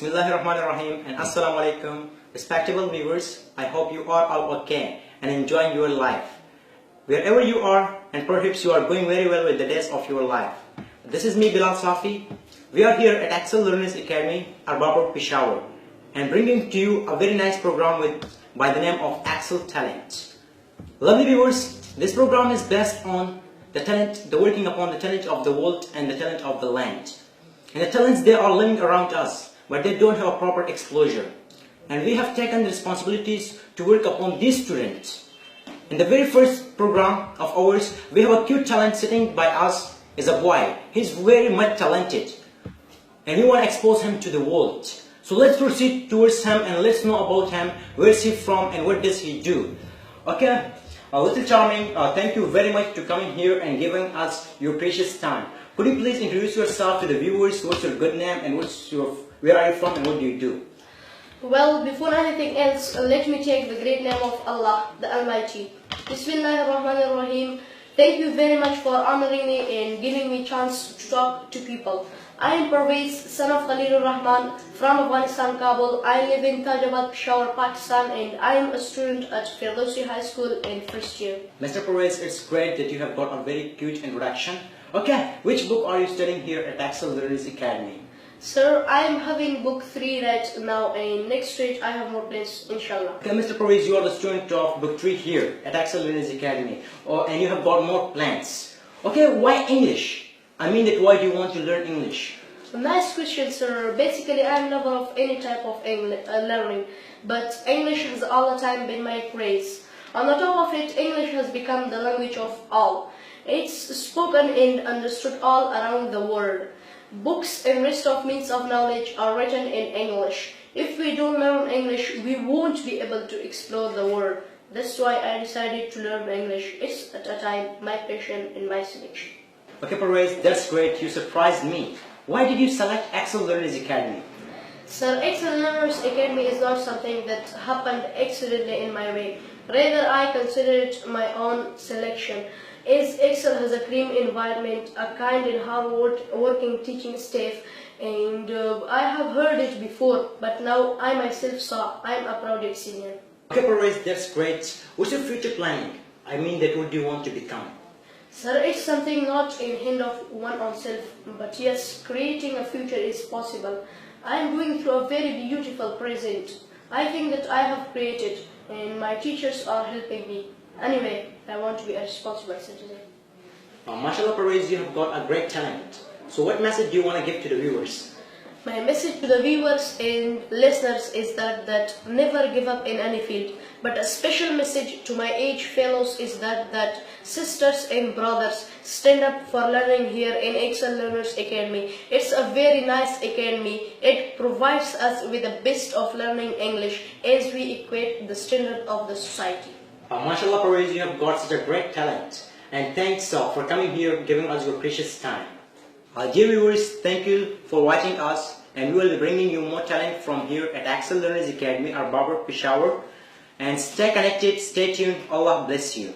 Bismillahirrahmanirrahim and Assalamu alaikum. Respectable viewers, I hope you are all okay and enjoying your life. Wherever you are, and perhaps you are going very well with the days of your life. This is me, Bilal Safi. We are here at Excel Learners Academy, Arbabur, Peshawar, and bringing to you a very nice program by the name of Excel Talent. Lovely viewers, this program is based on the working upon the talent of the world and the talent of the land. And the talents, they are living around us, but they don't have a proper exposure. And we have taken the responsibilities to work upon these students. In the very first program of ours, we have a cute talent sitting by us is a boy. He's very much talented. And we want to expose him to the world. So let's proceed towards him and let's know about him. Where is he from and what does he do? Okay, little charming, thank you very much to coming here and giving us your precious time. Could you please introduce yourself to the viewers? What's your good name and where are you from and what do you do? Well, before anything else, let me take the great name of Allah, the Almighty. Bismillahirrahmanirrahim. Thank you very much for honoring me and giving me chance to talk to people. I am Perviz, son of Khalilur Rahman, from Afghanistan, Kabul. I live in Tajabad, Peshawar, Pakistan, and I am a student at Perviz High School in first year. Mr. Perviz, it's great that you have got a very cute introduction. Okay, which book are you studying here at Excel Learners Academy? Sir, I am having book 3 right now, and next week I have more plans, inshallah. Okay, Mr. Perviz, you are the student of book 3 here at Excel Learners Academy, and you have got more plans. Okay, why English? I mean that why do you want to learn English? Nice question, sir. Basically, I am never of any type of learning, but English has all the time been my craze. On the top of it, English has become the language of all. It's spoken and understood all around the world. Books and rest of means of knowledge are written in English. If we don't learn English, we won't be able to explore the world. That's why I decided to learn English. It's at a time my passion and my selection. Okay, Perviz, that's great. You surprised me. Why did you select Excel Learners Academy? Sir, Excel Learners Academy is not something that happened accidentally in my way. Rather, I consider it my own selection. As Excel has a clean environment, a kind and hard-working teaching staff, and I have heard it before, but now I myself saw I am a proud senior. Okay, Perviz, that's great. What's your future planning? I mean that what do you want to become? Sir, it's something not in hand of one oneself, but yes, creating a future is possible. I am going through a very beautiful present. I think that I have created, and my teachers are helping me. Anyway, I want to be a responsible citizen. Mashallah, Perviz, you have got a great talent. So what message do you want to give to the viewers? My message to the viewers and listeners is that never give up in any field. But a special message to my age fellows is that sisters and brothers stand up for learning here in Excel Learners Academy. It's a very nice academy. It provides us with the best of learning English as we equate the standard of the society. Mashallah, Perviz, you have got such a great talent. And thanks for coming here, giving us your precious time. Dear viewers, thank you for watching us. And we will be bringing you more talent from here at Excel Learners Academy, Arbabur, Peshawar. And stay connected, stay tuned. Allah bless you.